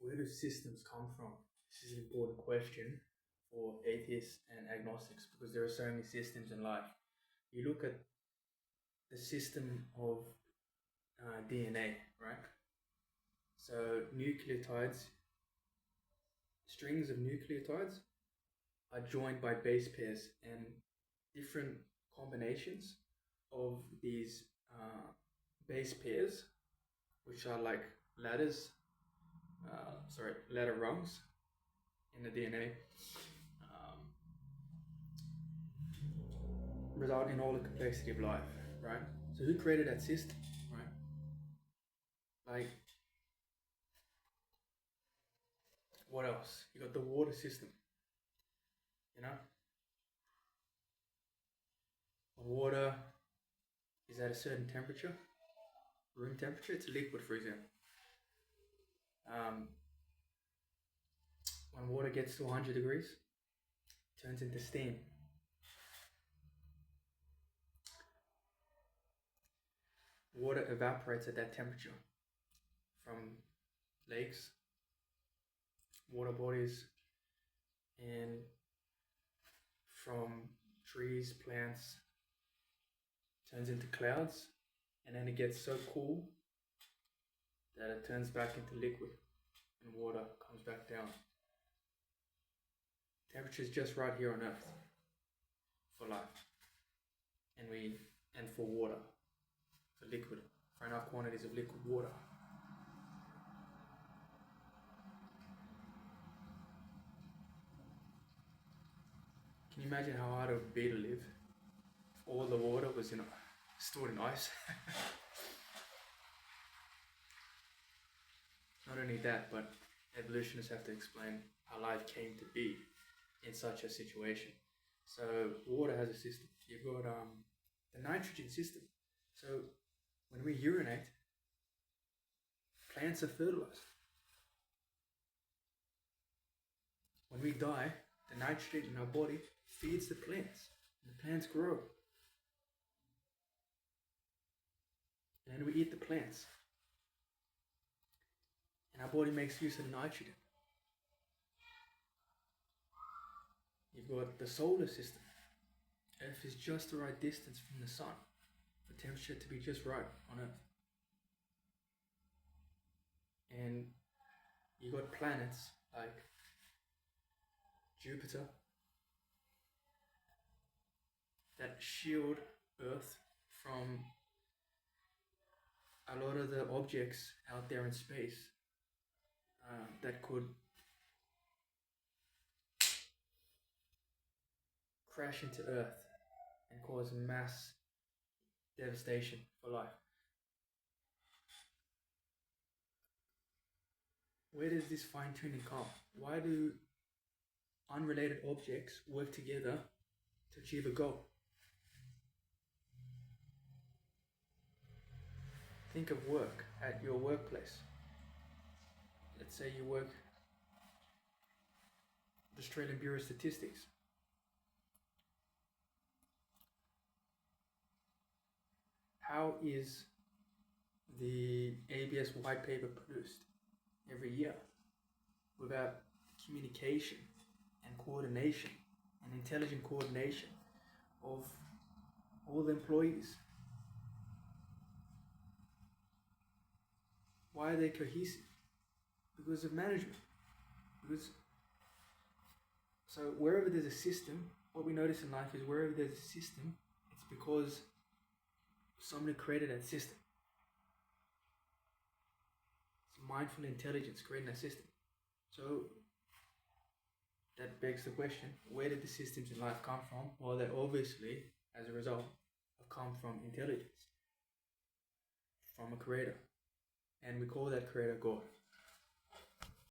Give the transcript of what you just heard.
Where do systems come from? This is an important question for atheists and agnostics because there are so many systems in life. You look at the system of DNA, right? So nucleotides, strings of nucleotides are joined by base pairs, and different combinations of these base pairs, which are like ladders, ladder rungs in the DNA, result in all the complexity of life, right? So who created that system, right? Like, what else? You got the water system, you know? When water is at a certain temperature, room temperature, it's a liquid, for example. When water gets to 100 degrees, it turns into steam. Water evaporates at that temperature from lakes, water bodies, and from trees, plants, turns into clouds, and then it gets so cool that it turns back into liquid and water comes back down. Temperature is just right here on Earth for life, and for water, for liquid, for enough quantities of liquid water. Can you imagine how hard it would be to live if all the water was stored in ice? Not only that, but evolutionists have to explain how life came to be in such a situation. So water has a system. You've got the nitrogen system. So when we urinate, plants are fertilized. When we die, the nitrogen in our body feeds the plants, and the plants grow. And then we eat the plants, and our body makes use of the nitrogen. You've got the solar system. Earth is just the right distance from the sun for temperature to be just right on Earth. And you've got planets like Jupiter that shield Earth from a lot of the objects out there in space that could crash into Earth and cause mass devastation for life. Where does this fine-tuning come? Why do unrelated objects work together to achieve a goal? Think of work at your workplace. Let's say you work at the Australian Bureau of Statistics. How is the ABS white paper produced every year without communication and coordination and intelligent coordination of all the employees? Why are they cohesive? Because of management. So wherever there's a system, what we notice in life is wherever there's a system, it's because somebody created that system. It's mindful intelligence creating that system. So that begs the question, where did the systems in life come from? Well, they obviously, as a result, have come from intelligence, from a creator. And we call that creator God.